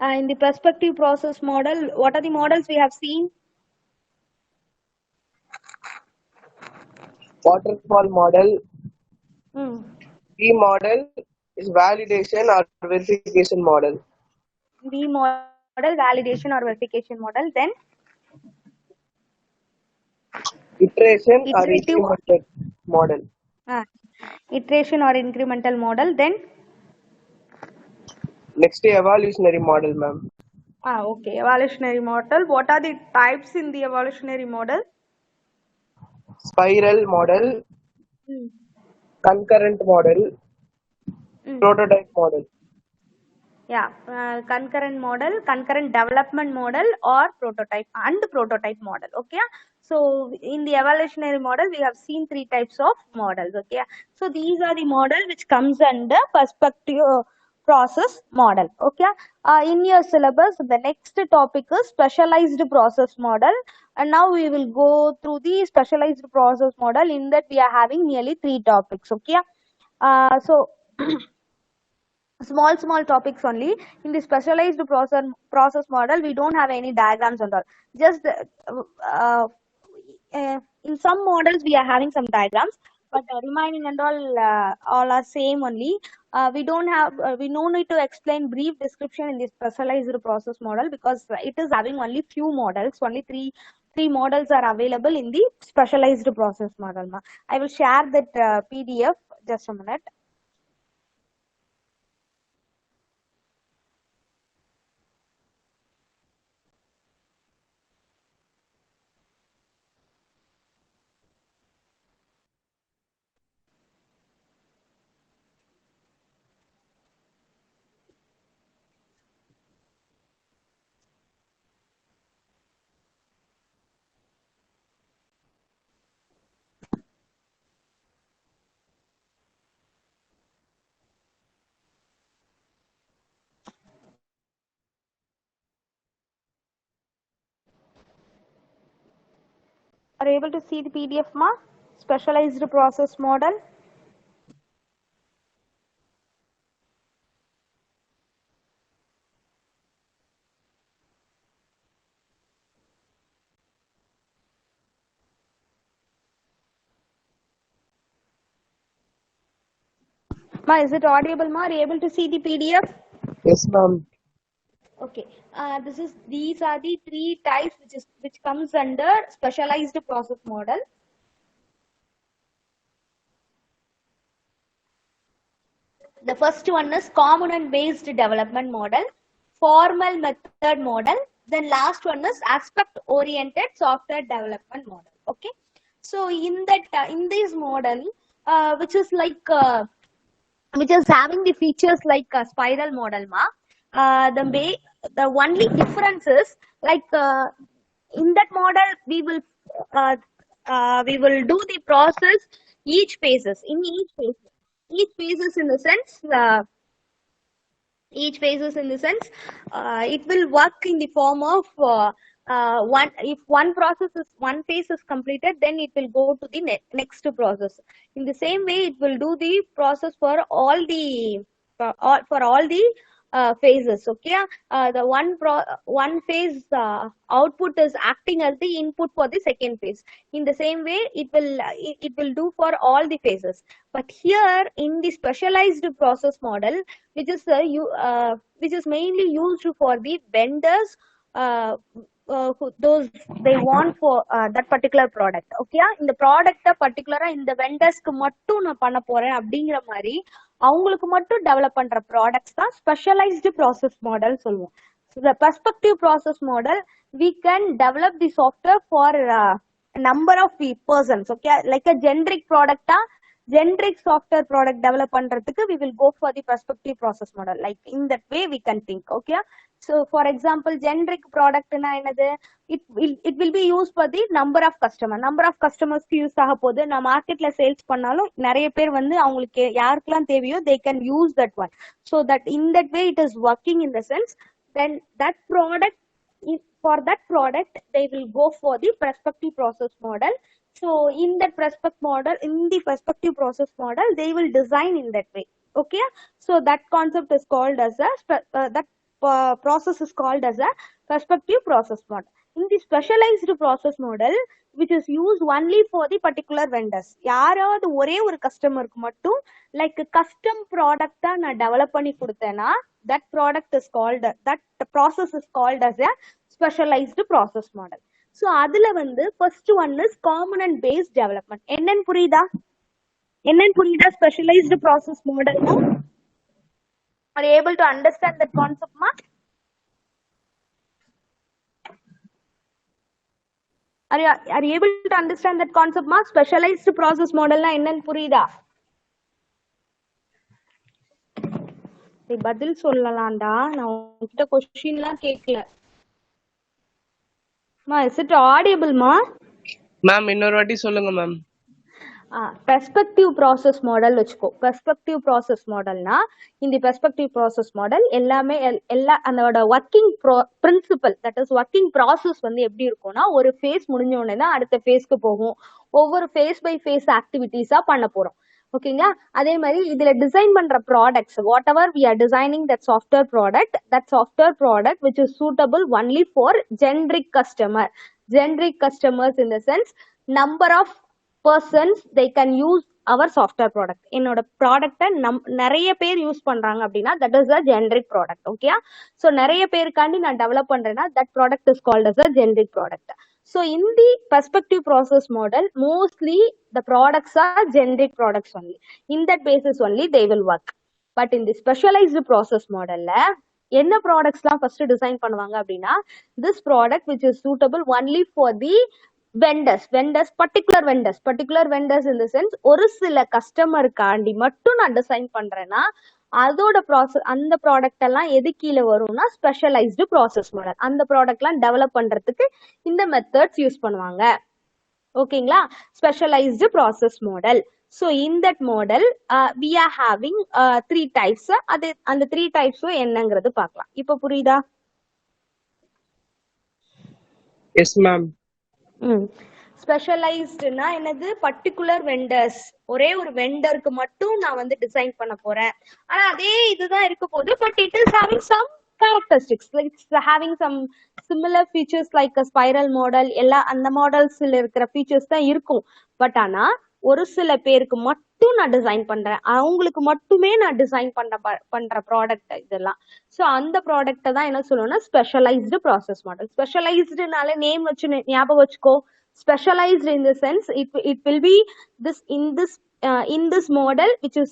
In the perspective process model, what are the models we have seen? Waterfall model. Hmm. V model is validation or verification model. V model, validation or verification model. Then Iteration or iterative, incremental model. uh, iteration or incremental model. Then Next, evolutionary model, ma'am. okay, evolutionary model. What are the types in the evolutionary model? Spiral model, Hmm. concurrent model, Hmm. prototype model. Yeah, concurrent model, concurrent development model, or prototype model. Okay, so in the evolutionary model we have seen three types of models. Okay, so these are the model which comes under perspective process model. Okay, in your syllabus the next topic is specialized process model, and now we will go through the specialized process model. In that we are having nearly three topics. Okay, so small topics only. In the specialized process model we don't have any diagrams and all, just in some models we are having some diagrams, but the remaining and all are same only. We don't have we no need to explain brief description in the specialized process model, because it is having only few models, only three models are available in the specialized process model. I will share that PDF, just a minute. Are you able to see the PDF, ma? Specialized process model. Ma, is it audible, ma? Are you able to see the PDF? Yes, ma'am. Okay. These are the three types which comes under specialized process model. The first one is component based development model, formal method model, then last one is aspect oriented software development model. Okay, so in this model, which is which is having the features like a spiral model, the only difference is in that model uh, we will do the process each phases in each phases in the sense each phases in the sense it will work in the form of one if one phase is completed, then it will go to the next process. In the same way it will do the process for all the for all the phases. Okay, the one phase output is acting as the input for the second phase. In the same way it will do for all the phases. But here in the specialized process model, which is mainly used for the vendors, those they want for that particular product. Okay, இந்த ப்ராடக்ட்ட பர்టిక్యులரா இந்த வெண்டர்ஸ்க்கு மட்டும் நான் பண்ண போறேன் அப்படிங்கிற மாதிரி அவங்களுக்கு மட்டும் டெவலப் பண்ற ப்ராடக்ட்ஸ் தான் ஸ்பெஷலைஸ்டு ப்ராசஸ் மாடல் சொல்லுவோம். The perspective process model, we can develop the software for number of persons. Okay, like a generic product, generic software product develop பண்றதுக்கு we will go for the perspective process model. Like in that way we can think. Okay, so for example generic product na enadhu, it will be used for the number of customers க்கு use ஆக போகுது. நான் மார்க்கெட்ல sales பண்ணாலும் நிறைய பேர் வந்து அவங்களுக்கு யாருக்கெல்லாம் தேவையோ they can use that one. So that in that way it is working in the sense, then that product, for that product they will go for the perspective process model. So in that perspective process model they will design in that way. Okay, so that concept is called as a that process is called as a perspective process model. In the specialized process model, which is used only for the particular vendors, யாராவது ஒரே ஒரு கஸ்டமருக்கு மட்டும் like custom ப்ராடக்டா நான் develop பண்ணி கொடுத்தேன்னா that product is called, that process is called as a specialized process model. So அதுல வந்து first one is component based development. என்னன்னு புரியுதா? Specialized process model now? Are you able to understand that concept, ma? Are you able to understand that concept, ma? Specialized process model na என்னன்னு புரியுதா? பதில் சொல்லலாம்டா, நான் உன்கிட்ட கொஸ்டின்லாம் கேட்கல. மா, is it audible, ma? Ma'am இன்னொரு வாட்டி சொல்லுங்க மேம். பெர்ஸ்பெக்டிவ் ப்ராசஸ் மாடல் வச்சுக்கோ. பெர்ஸ்பெக்டிவ் ப்ராசஸ் மாடல்னா இந்த பெர்ஸ்பெக்டிவ் ப்ராசஸ் மாடல் எல்லாமே அதோட working principal, that is working process வந்து எப்படி இருக்கும்னா, ஒரு ஃபேஸ் முடிஞ்ச உடனே தான் அடுத்த ஃபேஸ்க்கு போகும். ஒவ்வொரு ஃபேஸ் பை ஃபேஸ் ஆக்டிவிட்டிஸா பண்ண போறோம். ஓகேங்களா? அதே மாதிரி இதுல டிசைன் பண்ற products, whatever we are designing that software product which is suitable only for generic customers in the sense number of persons they can use our software product. என்னோட ப்ராடக்ட்டை நிறைய பேர் யூஸ் பண்றாங்க அப்படின்னா that is a generic product. Okay, so நிறைய பேருக்காண்டி நான் develop பண்றேன்னா that product is called as a generic product. So in the perspective process model, mostly the products are generic products only. In that basis only they will work. But in the specialized process model ல என்ன ப்ராடக்ட்ஸ்லாம் first design பண்ணுவாங்க அப்படின்னா, this product which is suitable only for the particular vendors in the sense ஒரு சில கஸ்டமருக்காண்டி மட்டும் நான் design பண்றேன்னா அதோட ப்ராசஸ், அந்த ப்ராடக்ட் எல்லாம் எது கீழே வரும்னா ஸ்பெஷலைஸ்டு ப்ராசஸ் மாடல். அந்த ப்ராடக்ட் எல்லாம் டெவலப் பண்றதுக்கு இந்த மெத்தட்ஸ் யூஸ் பண்ணுவாங்க. ஓகேங்களா? Specialised process model. So in that model we are having 3 types. அது அந்த 3 types என்னங்கிறது பார்க்கலாம். இப்போ புரியுதா? Yes ma'am. ஸ்பெஷலைஸ்டுனா என்னது? பர்டிகுலர் வெண்டர்ஸ், ஒரே ஒரு வெண்டருக்கு மட்டும் நான் வந்து டிசைன் பண்ண போறேன். ஆனா அதே இதுதான் இருக்க போகுது, but it is having some characteristics, it's having some similar features like spiral model, எல்லா அந்த மாடல்ஸ்ல இருக்கிற ஃபீச்சர்ஸ் தான் இருக்கும். பட் ஆனா ஒரு சில பேருக்கு மட்டும் நான் டிசைன் பண்றேன், அவங்களுக்கு மட்டுமே நான் டிசைன் பண்ற ப்ராடக்ட் இதெல்லாம். ஸோ அந்த ப்ராடக்ட்டை தான் என்ன சொல்லணும்னா ஸ்பெஷலைஸ்டு ப்ராசஸ் மாடல். ஸ்பெஷலைஸ்டுனால நேம் வச்சு ஞாபகம் வச்சுக்கோ. Specialized in the sense it will be this in this model which is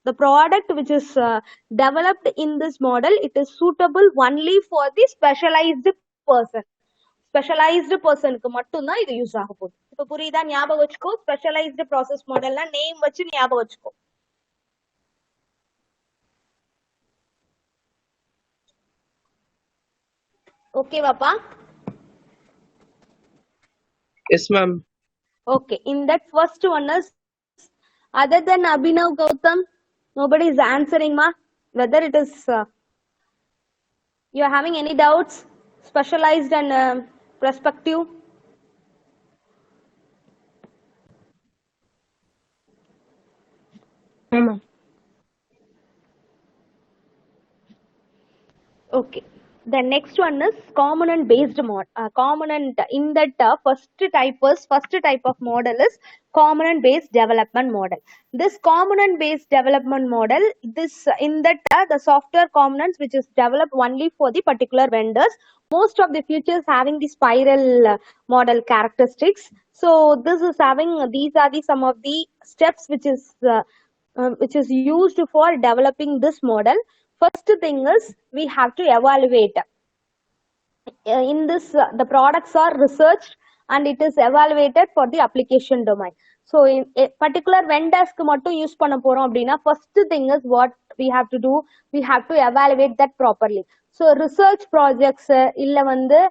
the product which is developed in this model, it is suitable only for the specialized personக்கு மட்டும் தான் இது use ஆக போகுது. இப்போ புரியுதா? ஞாபகம் வச்சுக்கோ. ஸ்பெஷலைஸ்டு ப்ராசஸ் மாடல்னா நேம் வச்சு ஞாபகம் வச்சுக்கோ. ஓகேவாப்பா? Yes, ma'am. Okay, in that first one is, other than Abhinav Gautam, nobody is answering, ma. Whether it is, you are having any doubts? Specialized and perspective? Ma'am. Okay. The next one is component based model. Component in that first type of model is component based development model. This component based development model, this in that the software components which is developed only for the particular vendors. Most of the features having the spiral model characteristics. So this is having, these are the some of the steps which is used for developing this model. First thing is we have to evaluate. In this, the products are researched and it is evaluated for the application domain. So in a particular vendors ku mattum use panna porom appadina, first thing is what we have to do, we have to evaluate that properly. So research projects illa vandu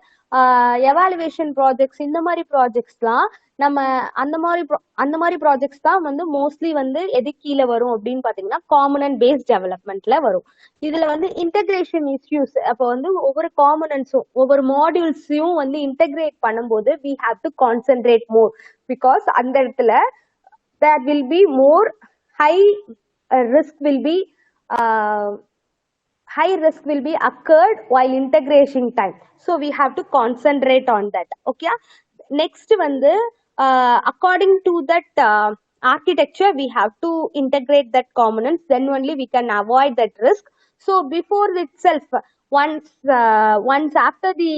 evaluation projects, இந்த மாதிரி ப்ராஜெக்ட்ஸ்லாம் நம்ம அந்த மாதிரி projects தான் வந்து mostly வந்து எது கீழே வரும் அப்படின்னு பாத்தீங்கன்னா காம்பனன்ட் பேஸ்ட் டெவலப்மெண்ட்ல வரும். இதுல வந்து இன்டகிரேஷன் இஷ்யூஸ், அப்போ வந்து ஒவ்வொரு காம்பனன்ட்ஸும் ஒவ்வொரு மாடியூல்ஸையும் வந்து இன்டகிரேட் பண்ணும்போது we have to concentrate more, because அந்த இடத்துல there will be more high risk will be high risk will be occurred while integration time. So we have to concentrate on that. Okay. Next வந்து according to that architecture, we have to integrate that components, then only we can avoid that risk. So before itself, once after the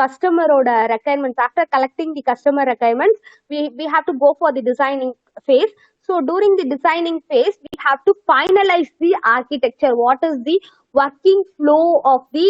customer order requirements, after collecting the customer requirements, we have to go for the designing phase. So during the designing phase, we have to finalize the architecture. What is the working flow of the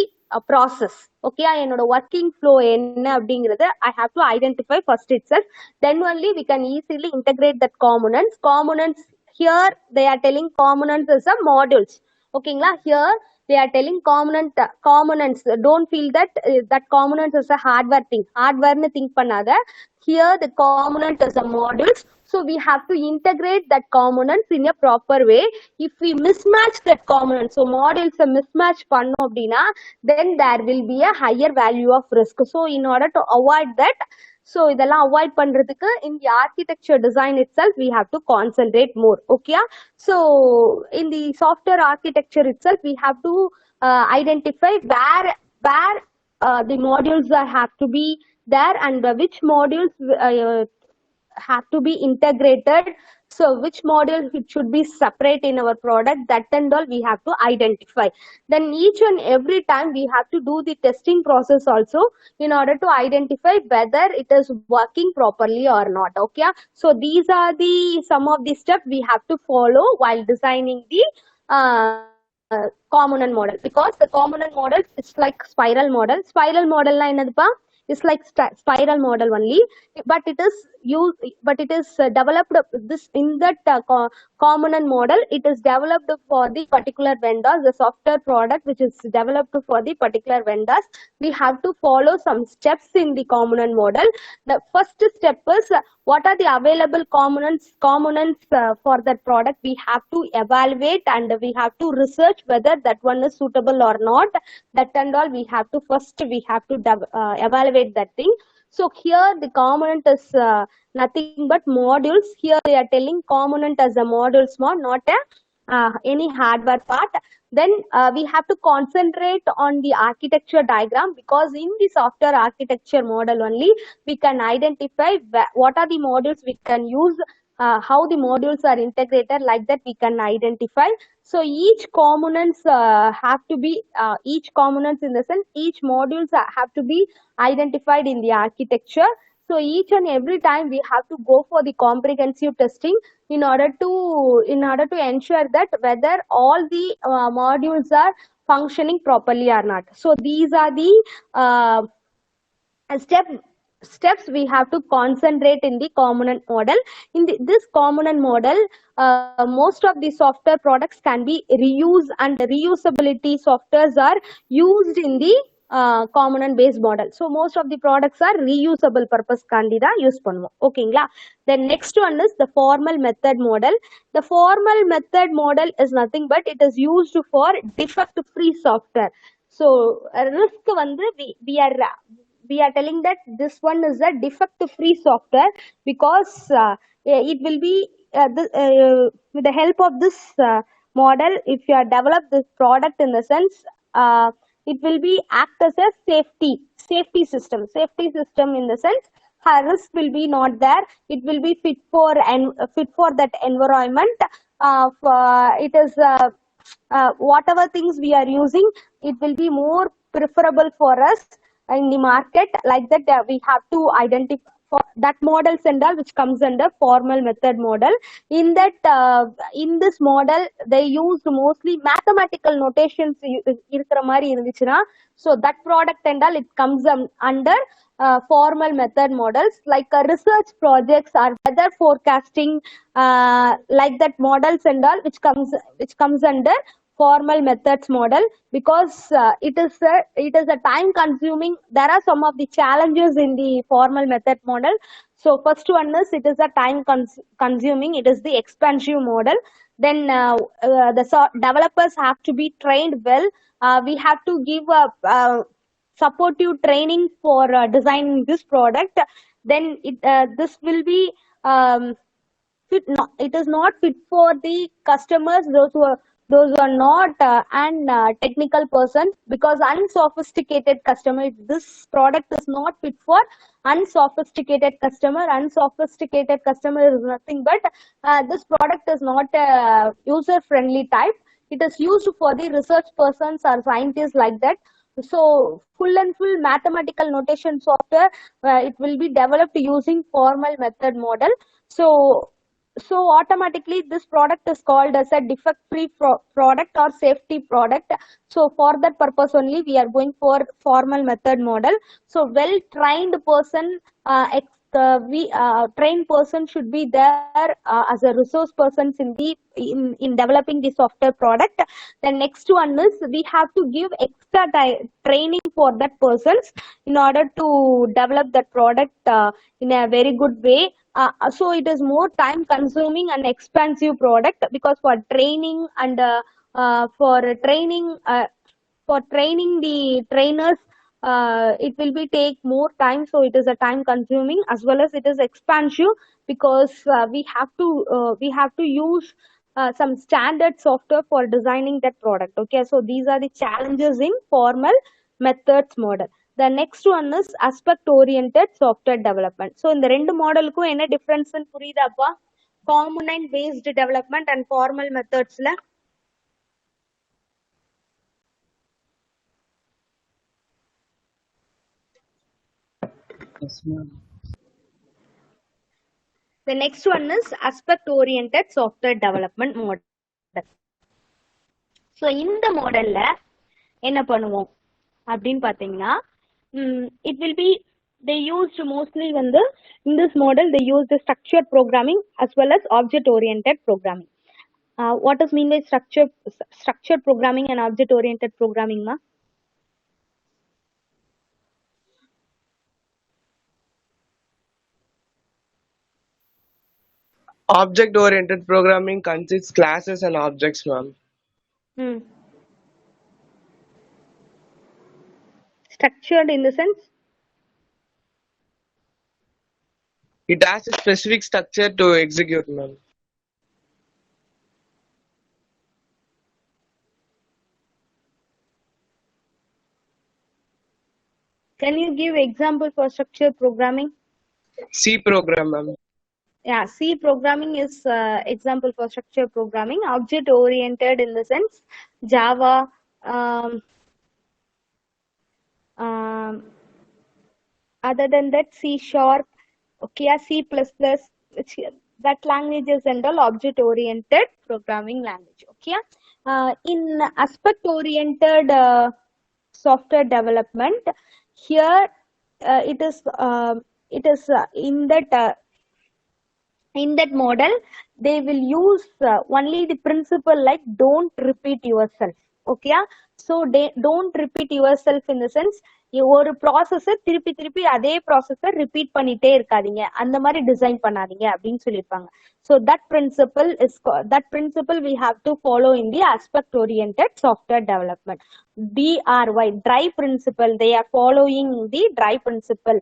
process? Okay, என்னோட working flow என்ன அப்படிங்கறது I have to identify first itself. Then only we can easily integrate that components. Here they are telling components as a modules. ஓகேங்களா, here they are telling components. Don't feel that that components is a hardware னு think பண்ணாத. Here the component is a modules. So we have to integrate that components in a proper way. If we mismatch that component, so modules mismatch பண்ணோம் அப்படின்னா, then there will be a higher value of risk. So in order to avoid that, so இதெல்லாம் avoid பண்றதுக்கு in the architecture design itself we have to concentrate more. Okay. So in the software architecture itself we have to identify where the modules have to be there, and which modules have to be integrated. So which module it should be separate in our product, that and all we have to identify. Then each and every time we have to do the testing process also in order to identify whether it is working properly or not. Okay. So these are the some of the steps we have to follow while designing the component model, because the component model is like spiral model. Spiral model na enadpa, it's like spiral model only, but it is developed this in that component model. It is developed for the particular vendors, the software product which is developed for the particular vendors. We have to follow some steps in the component model. The first step is what are the available components for that product. We have to evaluate and we have to research whether that one is suitable or not. That and all we have to evaluate that thing. So here the component is nothing but modules. Here they are telling component as a module small, not any hardware part. Then we have to concentrate on the architecture diagram, because in the software architecture model only we can identify what are the modules we can use, how the modules are integrated, like that we can identify. So each components have to be each components in the sense each modules have to be identified in the architecture. So each and every time we have to go for the comprehensive testing in order to ensure that whether all the modules are functioning properly or not. So these are the steps we have to concentrate in the component model. In this component model, most of the software products can be reused, and reusability softwares are used in the component based model. So most of the products are reusable purpose kandi da use பண்ணுவோம். ஓகேங்களா. Then next one is the formal method model. The formal method model is nothing but it is used for defect free software. So risk வந்து we are telling that this one is a defect free software, because it will be with the help of this model, if you have developed this product, in the sense it will be act as a safety system in the sense risk will be not there. It will be fit for that environment. It is whatever things we are using, it will be more preferable for us in the market. Like that we have to identify for that models and all, which comes under formal method model. In that in this model they use mostly mathematical notations இருக்கிற மாதிரி இருந்துச்சுன்னா, so that product and all it comes under formal method models. Like research projects or weather forecasting, like that models and all, which comes under formal methods model, because it is a time consuming. There are some of the challenges in the formal method model. So first one is it is a time consuming, it is the expensive model. Then the developers have to be trained well. We have to give a supportive training for designing this product. Then this will be it is not fit for the customers, those those are not an technical person, because unsophisticated customer, this product is not fit for unsophisticated customer. Unsophisticated customer is nothing but this product is not a user friendly type. It is used for the research persons or scientists like that. So full and full mathematical notation software, it will be developed using formal method model. So automatically this product is called as a defect free product or safety product. So for that purpose only we are going for formal method model. So well trained person, we trained person should be there as a resource persons in the in developing the software product. The next one is we have to give extra training for that persons in order to develop that product in a very good way. So it is more time consuming and expensive product, because for training and for training the trainers, it will be take more time. So it is a time consuming as well as it is expensive, because we have to use some standard software for designing that product. Okay, so these are the challenges in formal methods model. The next one is aspect oriented software development. So இந்த ரெண்டு மாடலுக்கும் என்ன difference புரியுதாப்பா? Component based development and formal மெத்தட்ஸ்ல. Yes, ma'am. The next one is aspect oriented software development model. So இந்த மாடல்ல என்ன பண்ணுவோம் அப்படின்னு பாத்தீங்கன்னா, it will be they used mostly வந்து in this model they use the structured programming as well as object oriented programming. What does mean by structured programming and object oriented programming, ma? Object oriented programming consists classes and objects, ma'am. Structured in the sense? It has a specific structure to execute, ma'am. Can you give example for structured programming? C program, ma'am. Yeah, C programming is example for structured programming. Object oriented in the sense Java, other than that C sharp, okay, C++, that languages and all object oriented programming language. Okay, in aspect oriented software development, here it is in that model they will use only the principle like don't repeat yourself. Okay, so don't repeat yourself in the sense ஒரு processor திருப்பி திருப்பி அதே processor repeat பண்ணிட்டே இருக்காதீங்க, அந்த மாதிரி design பண்ணாதீங்க அப்படின்னு சொல்லியிருப்பாங்க. So that principle we have to follow in the aspect oriented software development. DRY, dry principle, they are following the dry principle.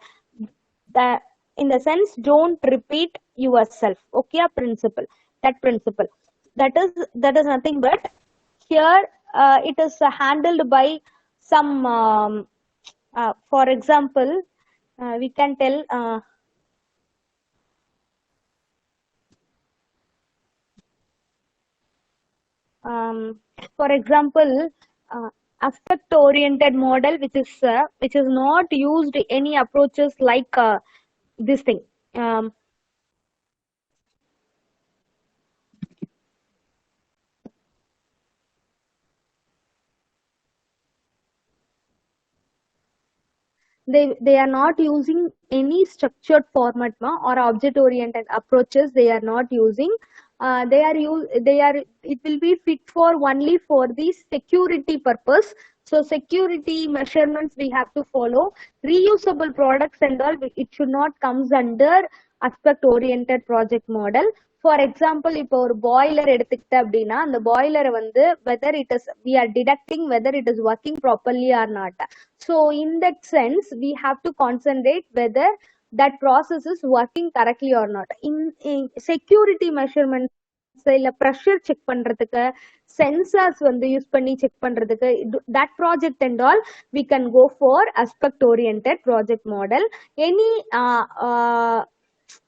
In the sense don't repeat yourself. Okay, principle, that principle, that is nothing but here it is handled by some for example we can tell for example aspect oriented model which is not used any approaches like this thing. They are not using any structured format or object oriented approaches. They are not using. It will be fit for only for the security purpose. So security measurements we have to follow. Reusable products and all, it should not comes under aspect oriented project model. For example, இப்போ ஒரு boiler எடுத்துக்கிட்ட அப்படின்னா அந்த பாய்லரை வந்து whether it is we are detecting whether it is working properly or not. So in that sense we have to concentrate whether that process is working correctly or not. In security measurements இல்ல pressure check பண்றதுக்கு, sensors வந்து use பண்ணி check பண்றதுக்கு, that project and all we can go for aspect oriented project model. Any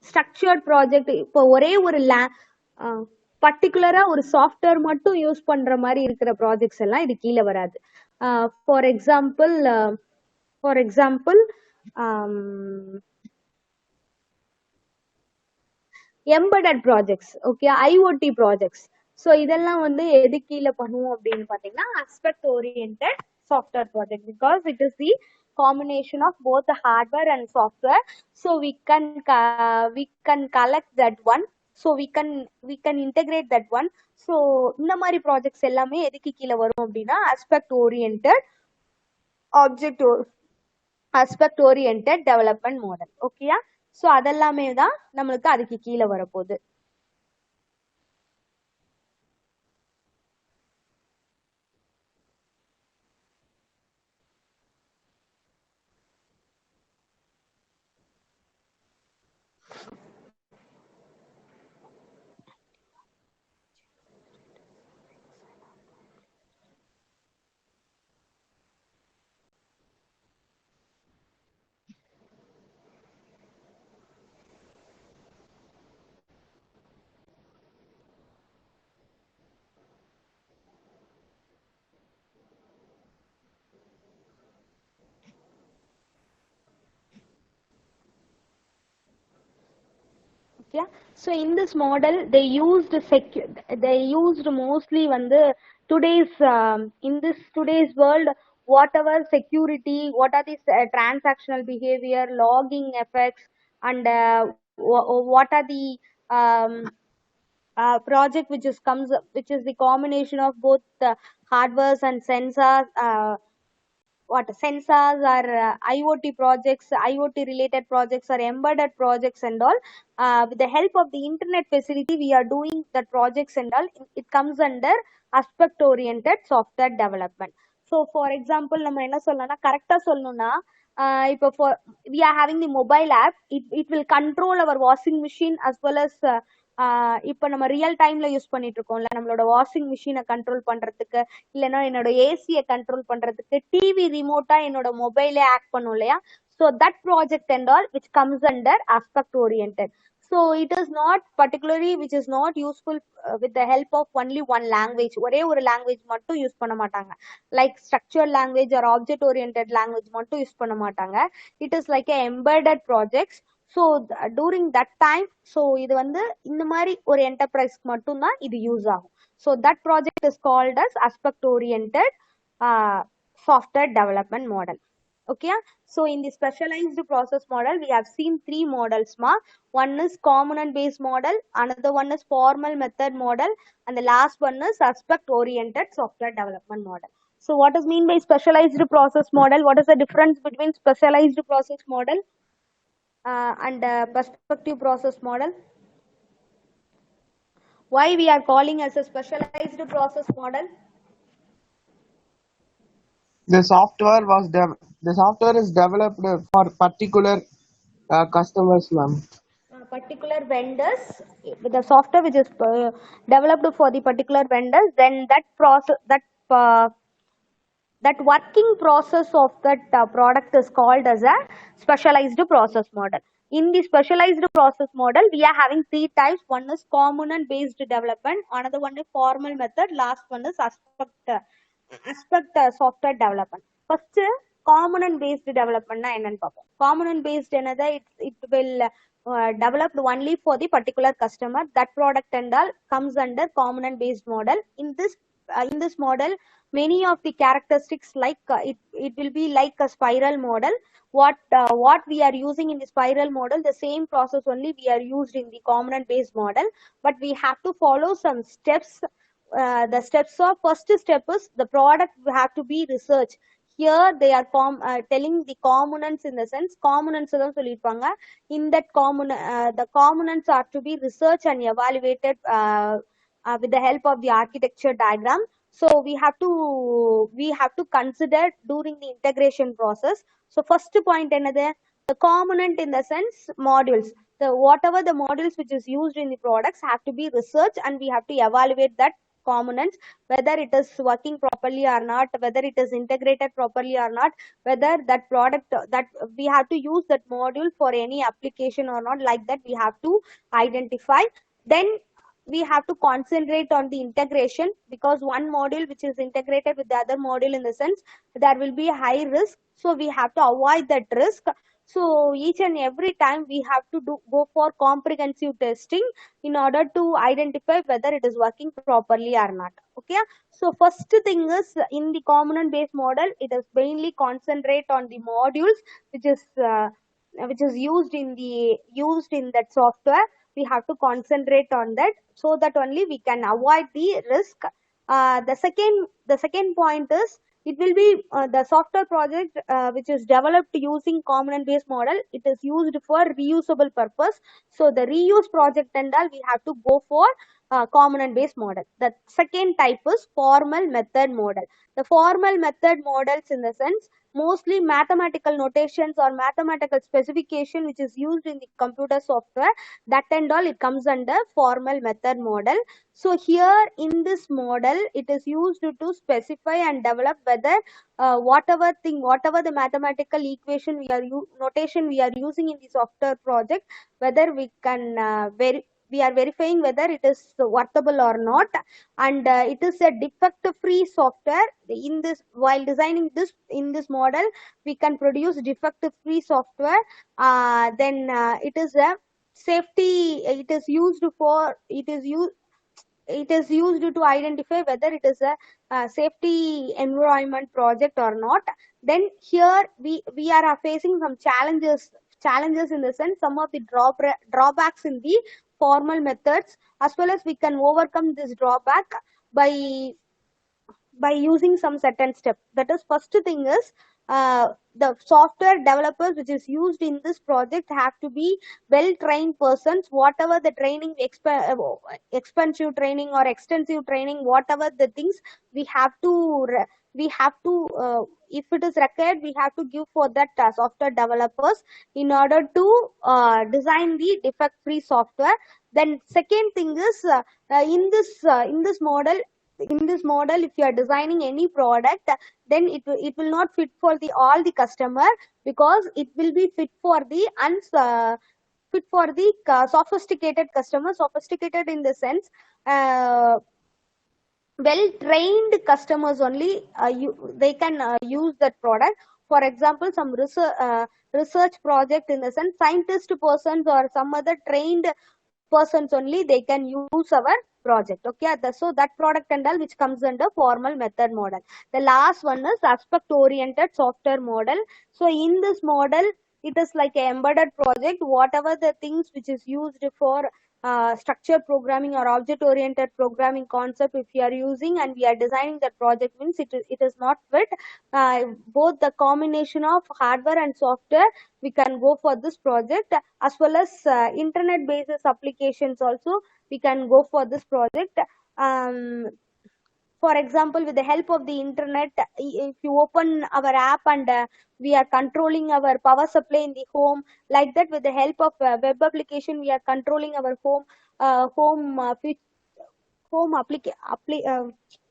structured project, இப்போ ஒரே ஒரு பர்டிகுலரா ஒரு சாஃப்ட்வேர் மட்டும் யூஸ் பண்ற மாதிரி இருக்கிற ப்ராஜெக்ட்ஸ் எல்லாம் இது கீழே வராது. For example for example embedded projects, okay, IoT projects. So இதெல்லாம் வந்து எது கீழே பண்ணுவோம் அப்படின்னு பார்த்தீங்கன்னா aspect oriented software project, because it is the combination of both the hardware and software. So we can collect that one, so we can integrate that one. So இந்த மாதிரி projects எல்லாமே எதுக்கு கீழே வரும் அப்படின்னா aspect oriented object aspect oriented development model. ஓகேயா? So அதெல்லாமே தான் நம்மளுக்கு அதுக்கு கீழே வரப்போகுது. Yeah. So in this model, they used mostly வந்து today's in this today's world, whatever security, what are these transactional behavior, logging effects, and what are the um, project which is the combination of both the hardwares and sensors. Sensors or IoT projects, IoT related projects or embedded projects and all. With the help of the internet facility, we are doing the projects and all. It comes under aspect oriented software development. So for example, நம்ம என்ன சொல்லணும்னா கரெக்டா சொல்லணும்னா இப்போ we are having the mobile app, it will control our washing machine as well as இப்போ நம்ம real டைம்ல use பண்ணிட்டு இருக்கோம்ல, நம்மளோட வாஷிங் மிஷினை கண்ட்ரோல் பண்றதுக்கு, இல்லைன்னா என்னோட ஏசியை கண்ட்ரோல் பண்றதுக்கு, டிவி ரிமோட்டா என்னோட மொபைலே ஆக்ட் பண்ணும் இல்லையா. So that project and all which comes under aspect oriented. So it is not particularly which is not useful with the help of only one language. ஒரே ஒரு லாங்குவேஜ் மட்டும் யூஸ் பண்ண மாட்டாங்க. Like structure language or object oriented language மட்டும் use பண்ண மாட்டாங்க. It is like embedded projects. So during that time, so இது வந்து இந்த மாதிரி ஒரு என்டர்பிரைஸ்க்கு மட்டும்தான் இது யூஸ் ஆகும். So that project is called as aspect oriented software development model. Okay, so in the specialized process model we have seen three models ma. One is component based model, another one is formal method model, and the last one is aspect oriented software development model. So what is mean by specialized process model? What is the difference between specialized process model and perspective process model? Why we are calling as a specialized process model? The software is developed for particular customers, ma'am. Particular vendors, with the software which is developed for the particular vendors, then that process, that working process of that product is called as a specialized process model. In the specialized process model, we are having three types. One is component based development, another one is formal method, last one is aspect software development. First, component based development na enna paapom. Component based enada, it will developed only for the particular customer. That product and all comes under component based model. In this model, many of the characteristics like it will be like a spiral model. What we are using in the spiral model, the same process only we are used in the component based model, but we have to follow some steps. The steps of first step is the product have to be researched. Here they are telling the components, in the sense components தான் சொல்லிருப்பாங்க. In that the components are to be researched and evaluated with the help of the architecture diagram. So we have to consider during the integration process. So first point another, the component in the sense modules. the whatever the modules which is used in the products have to be researched, and we have to evaluate that components, whether it is working properly or not, whether it is integrated properly or not, whether that product that we have to use that module for any application or not, like that we have to identify. Then we have to concentrate on the integration, because one module which is integrated with the other module, in the sense there will be a high risk, so we have to avoid that risk. So each and every time we have to go for comprehensive testing in order to identify whether it is working properly or not. Okay, so first thing is, in the component based model, it is mainly concentrate on the modules which is used in that software. We have to concentrate on that, so that only we can avoid the risk. The second point is, it will be the software project which is developed using component based model. It is used for reusable purpose. So the reuse project and all, we have to go for component based model. The second type is formal method model. The formal method models, in the sense, mostly mathematical notations or mathematical specification which is used in the computer software, that and all, it comes under formal method model. So here in this model, it is used to specify and develop whether whatever the mathematical equation notation we are using in the software project, whether we are verifying whether it is workable or not. And it is a defect free software. In this, while designing this in this model, we can produce defect free software. Then it is a safety, it is used to identify whether it is a safety environment project or not. Then here we are facing some challenges, in the sense, some of the drawbacks in the formal methods, as well as we can overcome this drawback by using some certain steps. That is, first thing is, the software developers which is used in this project have to be well trained persons. Whatever the training, expensive training or extensive training, whatever the things, we have to if it is required, we have to give for that software developers in order to design the defect free software. Then second thing is, in this model, if you are designing any product, then it will not fit for the all the customer, because it will be fit for the sophisticated customer. Sophisticated in the sense, well trained customers only, they can use that product. For example, some research project, in the sense, scientist persons or some other trained persons only, they can use our project. Okay, so that product and all, which comes under formal method model. The last one is aspect oriented software model. So in this model, it is like an embedded project. Whatever the things which is used for structured programming or object oriented programming concept, if we are using and we are designing that project, means it is not fit. Both the combination of hardware and software, we can go for this project, as well as internet based applications also, we can go for this project. For example, with the help of the internet, if you open our app and we are controlling our power supply in the home, like that, with the help of web application, we are controlling our home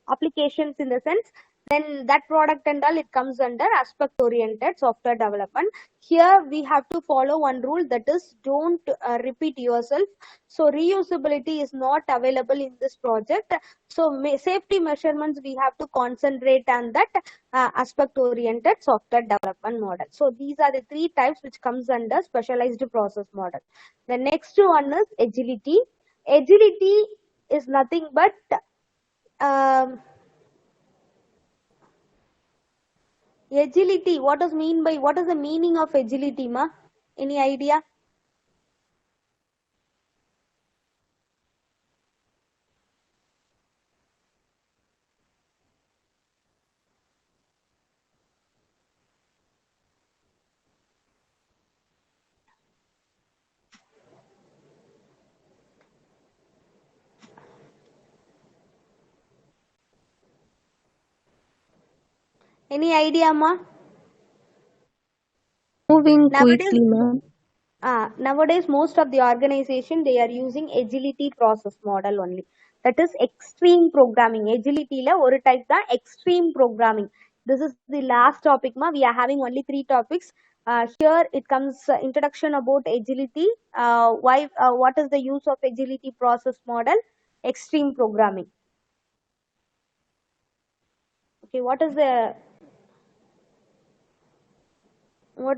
applications, in the sense, then that product and all, it comes under aspect oriented software development. Here we have to follow one rule, that is, don't repeat yourself. So reusability is not available in this project. So safety measurements, we have to concentrate on that aspect oriented software development model. So these are the three types which comes under specialized process model. The next one is agility. Agility is nothing but agility. What is the meaning of agility, ma? Any idea? Any idea, ma? Moving Nowadays, quickly, ma'am. Nowadays most of the organization they are using agility process model only. That is extreme programming. Agility la ஒரு type தான் extreme programming. This is the last topic ma. We are having only 3 topics. Here it comes introduction about agility. What is the use of agility process model? Extreme programming. Okay, what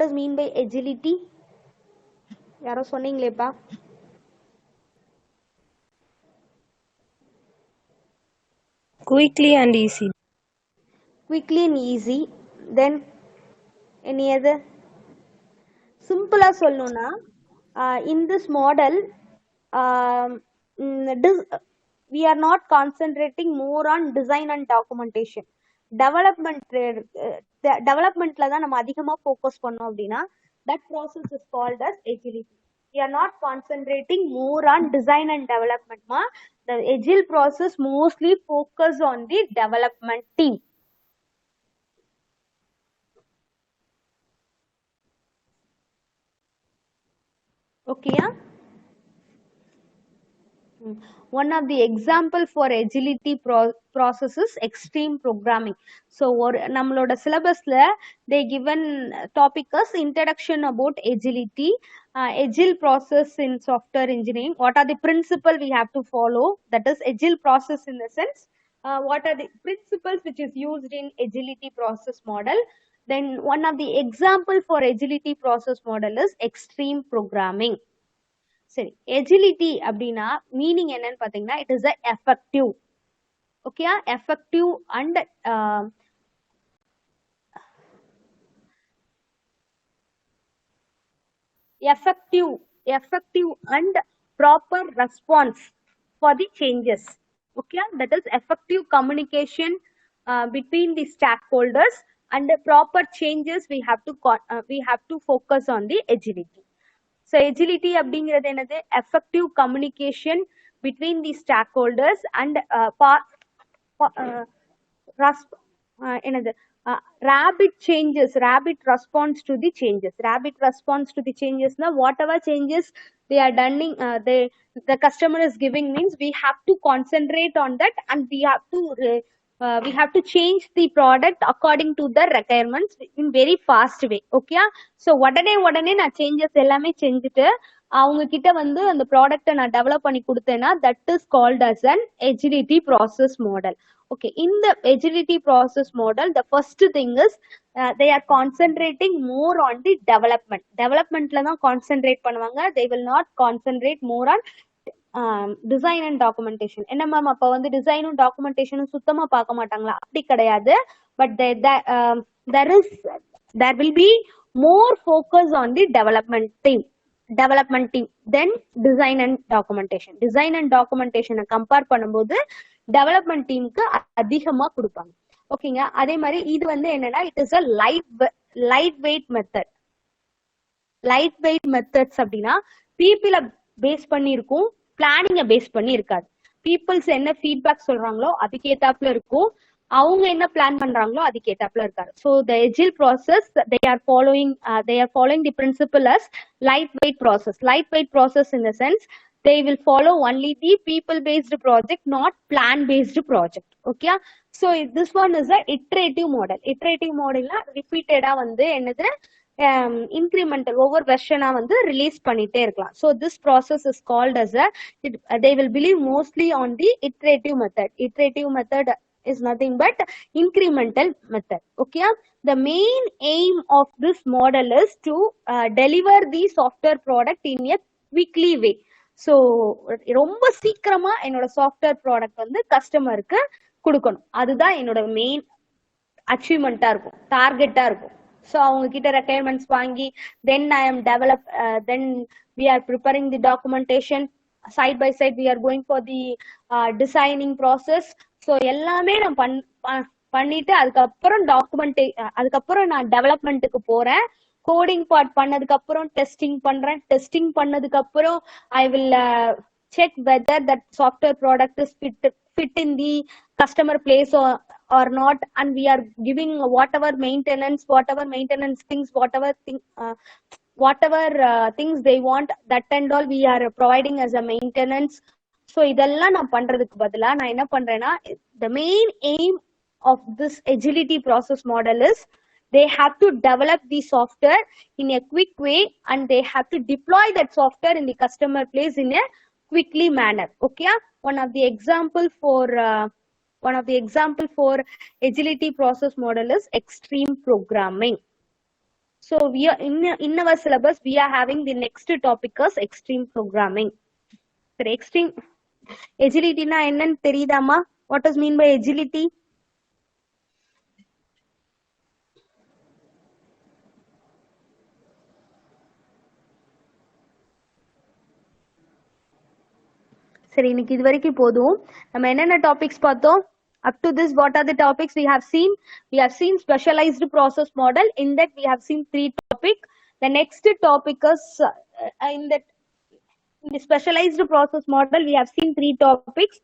is mean by agility? யாரோ சொன்னீங்களேப்பா. Quickly and easy. Quickly and easy. Then any other? Simple ஆ சொல்லணும்னா in this model we are not concentrating more on design and documentation. Developmentல தான் நம்ம அதிகமா focus பண்ணோம் அப்படின்னா that process is called as agility. We are not concentrating more on design and development ma. The agile process mostly focus on the development team. Okay, yeah? One of the example for agility process is extreme programming. So நம்மளோட syllabusல they given topic as introduction about agility, agile process in software engineering. What are the principle we have to follow? That is agile process in the sense what are the principles which is used in agility process model. Then one of the example for agility process model is extreme programming. சரி, agility அப்படின்னா meaning என்னன்னு பாத்தீங்கன்னா it is effective. Okay, effective and effective and proper response for the changes. Okay, that is effective communication between the stakeholders and the proper changes we have to focus on the agility. So agility அப்படிங்கிறது என்னது? effective communication between the stakeholders and என்னது rapid response to the changes. Rapid response to the changes na whatever changes they are done, the customer is giving means we have to concentrate on that and we have to change the product according to the requirements in very fast way. Okay, so உடனே நான் changes எல்லாமே செஞ்சுட்டு அவங்க கிட்ட வந்து அந்த ப்ராடக்ட்டை நான் டெவலப் பண்ணி கொடுத்தேன்னா that is called as an agility process model. Okay, in the agility process model the first thing is they are concentrating more on the developmentல தான் concentrate பண்ணுவாங்க. They will not concentrate more on design and documentation. என்ன ma'am அப்ப வந்து டிசைனும் டாக்குமெண்டேஷனும் சுத்தமா பார்க்க மாட்டாங்களா? அப்படி கிடையாது. But there will be more focus on the development team then design and documentation compare பண்ணும்போது டெவலப்மெண்ட் டீமுக்கு அதிகமா கொடுப்பாங்க. ஓகேங்க, அதே மாதிரி இது வந்து என்னன்னா it is a light weight methods. அப்படின்னா பீப்புளை பேஸ் பண்ணி இருக்கும், பிளானிங்க பேஸ் பண்ணி இருக்காது. பீப்புள்ஸ் என்ன ஃபீட்பேக் சொல்றாங்களோ அதுக்கு ஏத்தாப்புல இருக்கும், அவங்க என்ன பிளான் பண்றாங்களோ அதுக்கு ஏத்தாப்புல இருக்காது. So the agile process they are following the principle as lightweight process in the sense they will follow only the people based project, not plan based project. Okay, so this one is a iterative model la repeatedா வந்து என்னது incremental over version வந்து release பண்ணிட்டே இருக்கலாம். So this process is called as they will believe mostly on the iterative method is nothing but incremental method. Okay, the main aim of this model is to deliver the software product in a quickly way. So ரொம்ப சீக்கிரமா என்னோட software product வந்து கஸ்டமருக்கு கொடுக்கணும். அதுதான் என்னோட main அச்சீவ்மெண்டா இருக்கும், டார்கெட்டா இருக்கும். So அவங்க கிட்ட requirements வாங்கி then I am then we are preparing the documentation, side by side we are going for the designing process. So எல்லாமே நான் பண்ணிட்டு அதுக்கப்புறம் நான் டெவலப்மெண்ட்டுக்கு போறேன். கோடிங் பார்ட் பண்ணதுக்கு அப்புறம் டெஸ்டிங் பண்ணதுக்கு அப்புறம் I will check whether that software product is fit in the customer place or not, and we are giving whatever maintenance things, whatever things they want, that and all we are providing as a maintenance. So இதெல்லாம் நான் பண்றதுக்கு பதிலா நான் என்ன பண்றேன்னா, the main aim of this agility process model is they have to develop the software in a quick way and they have to deploy that software in the customer place in a quickly manner. Okay, one of the example for agility process model is extreme programming. So we are in our syllabus we are having the next topic is extreme programming. So extreme agility na enna theriyudama? What does mean by agility? சரி, இன்னைக்கு இது வரைக்கும் போதும். நம்ம என்னென்ன topics பார்த்தோம்? Up to this, what are the topics we have seen? We have seen specialized process model. In that, we have seen 3 topics. The next topic is in the specialized process model. We have seen 3 topics.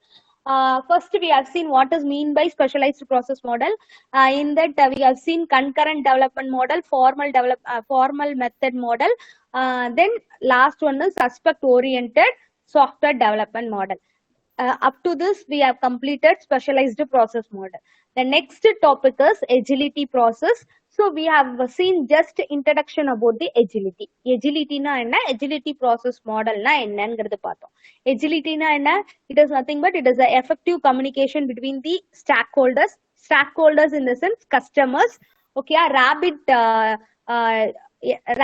First, we have seen what is mean by specialized process model. In that, we have seen concurrent development model, formal method model. Then last one is aspect-oriented software development model. Up to this, we have completed specialized process model. The next topic is agility process. So we have seen just introduction about the agility. Agility na enna? Agility process model na enna engiradhu paathom. Agility na enna? It is nothing but it is a effective communication between the stakeholders. Stakeholders in the sense customers. Okay,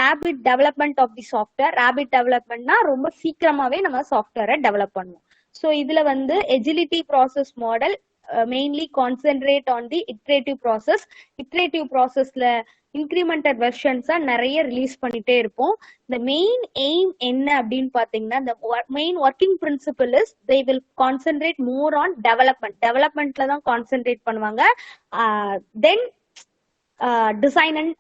rapid development of the software. Rapid development na romba சீக்கிரமாவே நம்ம software develop பண்ணுவோம். So இதுல வந்து agility process model mainly concentrate on the iterative process. Iterative processல incremented versions நிறைய release பண்ணிட்டே இருப்போம். The main aim என்ன அப்படின்னு பாத்தீங்கன்னா, the main working principle is they will concentrate more on development. Developmentல தான் concentrate பண்ணுவாங்க. Then design and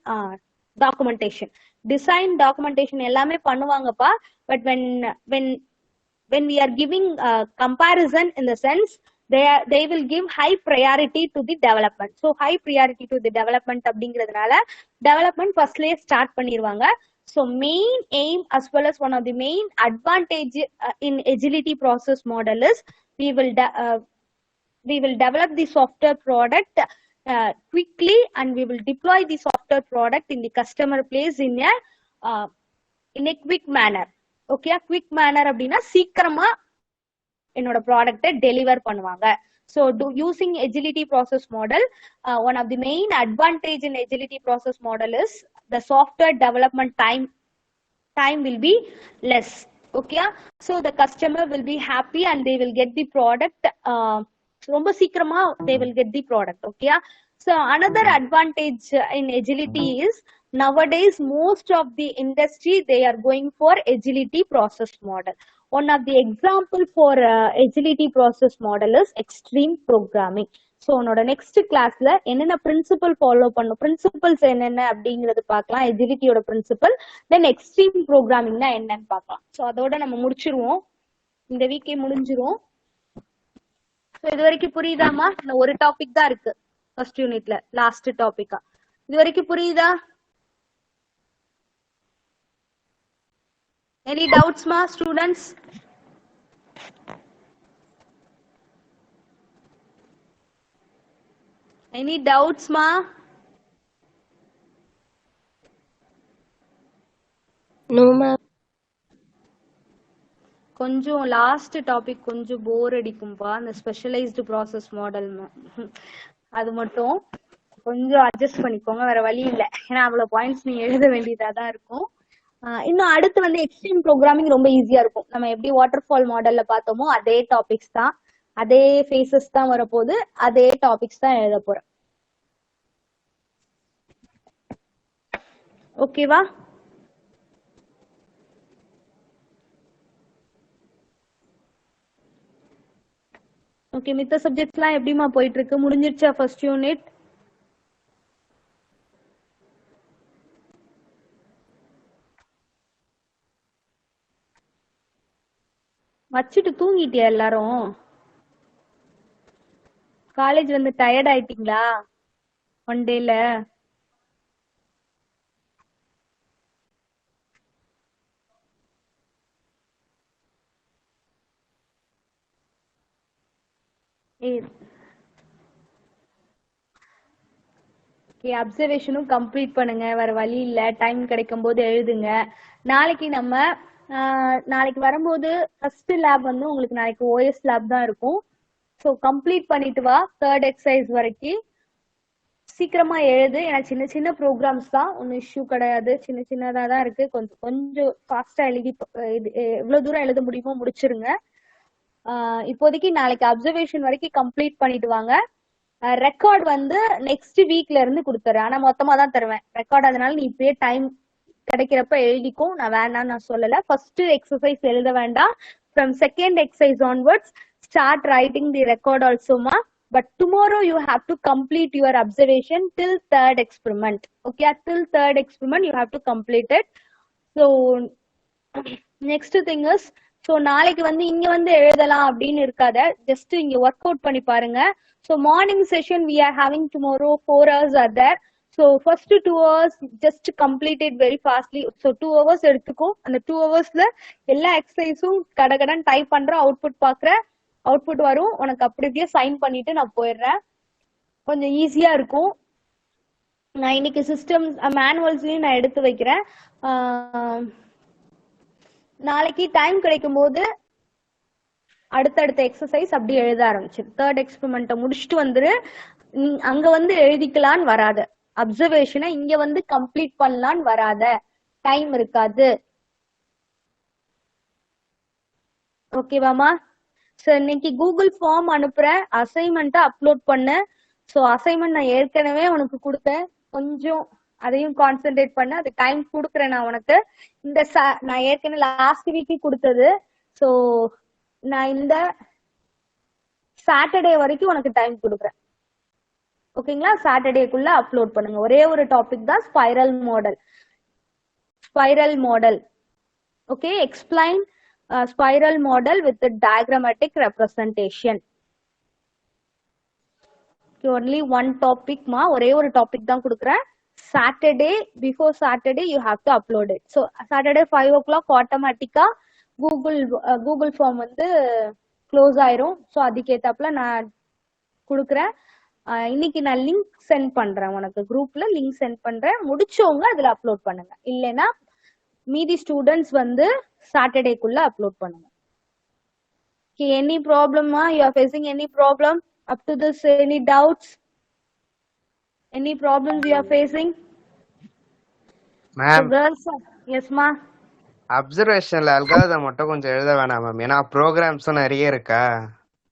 documentation. Design documentation எல்லாமே பண்ணுவாங்கப்பா. But when we are giving comparison in the sense they will give high priority to the development. So high priority to the development அப்படிங்கிறதுனால development firstly start பண்ணிடுவாங்க. So main aim as well as one of the main advantage in agility process model is we will develop the software product quickly and we will deploy the software product in the customer place in a quick manner. Okay, quick manner அப்படின்னா சீக்கிரமா என்னோட ப்ராடக்ட்டை deliver பண்ணுவாங்க. So using agility process model, one of the main advantage in agility process model is the software development time will be less. Okay, so the customer will be happy and they will get the product ரொம்ப சீக்கிரமா they will get the product. Okay, so another advantage in agility is nowadays most of the industry they are going for agility process model. One of the example for agility process model is extreme programming. So உன்னோட next classல என்னென்ன principle follow பண்ணும், principles என்னென்ன அப்படிங்கறது பார்க்கலாம், agilityயோட principle, then extreme programming னா என்னன்னு பார்க்கலாம். So அதோட நம்ம முடிச்சிருவோம், இந்த வீக்கே முடிஞ்சிரும். So இது வரைக்கும் புரியுதாமா? இந்த ஒரு டாபிக் தான் இருக்கு ஃபர்ஸ்ட் யூனிட்ல, லாஸ்ட் டாபிக்கா. இது வரைக்கும் புரியுதா? Any doubts ma students? Any doubts ma? No ma'am. கொஞ்சம் லாஸ்ட் டாபிக் கொஞ்சம் போர் அடிக்கும்பா, அந்த ஸ்பெஷலைஸ்டு ப்ராசஸ் மாடல் அது மட்டும் கொஞ்சம் அட்ஜஸ்ட் பண்ணிக்கோங்க, வேற வழி இல்லை. ஏன்னா அவ்வளவு பாயிண்ட்ஸ் நீங்க எழுத வேண்டியதா தான் இருக்கும். இன்னும் அடுத்து வந்து எக்ஸ்ட்ரீம் ப்ரோக்ராமிங் ரொம்ப ஈஸியா இருக்கும். நம்ம எப்படி வாட்டர் ஃபால் மாடல்ல பார்த்தோமோ அதே டாபிக்ஸ் தான், அதே ஃபேசஸ் தான் வரப்போகுது, அதே டாபிக்ஸ் தான் எழுத போறேன். ஓகேவா? ஓகே, மித்த சப்ஜெக்ட்ஸ்லாம் எப்படிமா போயிட்டு இருக்கு? முடிஞ்சிருச்சா ஃபர்ஸ்ட் யூனிட்? வச்சுட்டு தூங்கிட்டியா எல்லாரும்? காலேஜ் வந்து டயர்ட் ஆயிட்டீங்களா ஒன் டேல? ஓகே, அப்சர்வேஷனும் கம்ப்ளீட் பண்ணுங்க. வேற வழி இல்ல, டைம் கிடைக்கும் போது எழுதுங்க. நாளைக்கு நம்ம நாளைக்கு வரும்போது ஃபர்ஸ்ட் லேப் வந்து உங்களுக்கு நாளைக்கு ஓஎஸ் லேப் தான் இருக்கும். ஸோ கம்ப்ளீட் பண்ணிட்டு வா, தேர்ட் எக்ஸசைஸ் வரைக்கும் சீக்கிரமா எழுது. ஏன்னா சின்ன சின்ன ப்ரோக்ராம்ஸ் தான், ஒன்றும் இஷ்யூ கிடையாது. சின்ன சின்னதா தான் இருக்கு. கொஞ்சம் கொஞ்சம் ஃபாஸ்டா எழுதி எவ்வளவு தூரம் எழுத முடியுமோ முடிச்சிருங்க. இப்போதைக்கு நாளைக்கு அப்சர்வேஷன் வரைக்கும் கம்ப்ளீட் பண்ணிட்டு வாங்க. ரெக்கார்ட் வந்து நெக்ஸ்ட் வீக்ல இருந்து கொடுத்துறேன். ஆனா மொத்தமா தான் தருவேன் ரெக்கார்ட். அதனால நீ இப்பயே டைம் கிடைக்கிறப்ப எழுதிக்கும். நான் வேணாம்னு நான் சொல்லல. ஃபர்ஸ்ட் எக்ஸசைஸ் எழுத வேண்டாம். From second exercise onwards start writing the record ஆல்சோமா. But tomorrow you have to complete your observation till third experiment. Okay, till third experiment you have to complete it. So next thing is, so நாளைக்கு வந்து இங்க வந்து எழுதலாம் அப்படின்னு இருக்காத, just இங்க work out பண்ணி பாருங்க. So morning session we are having tomorrow, 4 hours are there. So first 2 hours just complete it very fastly. So 2 hours எடுத்துக்கோ. அந்த 2 hoursல எல்லா எக்ஸசைஸும் கடகடன் டைப் பண்ற, அவுட்புட் பாக்குற, அவுட்புட் வரும் உனக்கு. அப்படியே சைன் பண்ணிட்டு நான் போயிடுறேன். கொஞ்சம் ஈஸியா இருக்கும். நான் இன்னைக்கு சிஸ்டம் மேனுவல்ஸ்லயும் நான் எடுத்து வைக்கிறேன். நாளைக்கு டைம் கிடைக்கும் போது அடுத்தடுத்த எக்ஸசைஸ் அப்படி எழுத ஆரம்பிச்சு தேர்ட் எக்ஸ்பெரிமெண்ட்டை முடிச்சுட்டு வந்துரு. அங்க வந்து எழுதிக்கலான்னு வராத, அப்சர்வேஷனை இங்க வந்து கம்ப்ளீட் பண்ணலான்னு வராத, டைம் இருக்காது. ஓகேவாமா? ஸோ இன்னைக்கு கூகுள் ஃபார்ம் அனுப்புறேன், அசைன்மெண்ட்டை அப்லோட் பண்ணு. ஸோ அசைன்மெண்ட் நான் ஏற்கனவே உனக்கு கொடுத்தேன், கொஞ்சம் அதையும் கான்சென்ட்ரேட் பண்ண. அது டைம் கொடுக்குறேன் நான் உனக்கு. இந்த நான் ஏற்கனவே லாஸ்ட் வீக்கு கொடுத்தது. ஸோ நான் இந்த சாட்டர்டே வரைக்கும் உனக்கு டைம் கொடுக்குறேன். ஓகேங்களா? சாட்டர்டேக்குள்ள அப்லோட் பண்ணுங்க. ஒரே ஒரு டாபிக் தான், spiral model. Spiral model. Okay, explain spiral model with the diagrammatic representation. Only one topic ma, ஒரே ஒரு டாபிக் தான் கொடுக்குறேன். Saturday, before Saturday you have to upload it. So Saturday 5 o'clock automatically Google form வந்து close ஆயிரும். So அதுக்கேத்தாப்புல நான் கொடுக்குறேன். இன்னைக்கு நான் லிங்க் சென்ட் பண்றேன் உனக்கு, குரூப்ல லிங்க் சென்ட் பண்றேன். முடிச்சவங்க அதுல அப்லோட் பண்ணுங்க, இல்லைன்னா மீதி ஸ்டூடெண்ட்ஸ் வந்து சாட்டர்டேக்குள்ள அப்லோட் பண்ணுங்க. எனி ப்ராப்ளமா? You are facing any problem up to this? Any doubts? Any problems you are facing? Ma'am, yes மா. அப்சர்வேஷன்ல அல்காரிதம் மட்டும் கொஞ்சம் எழுத வேணாம் மேம், ஏன்னா ப்ரோக்ராம்ஸும் நிறைய இருக்கா.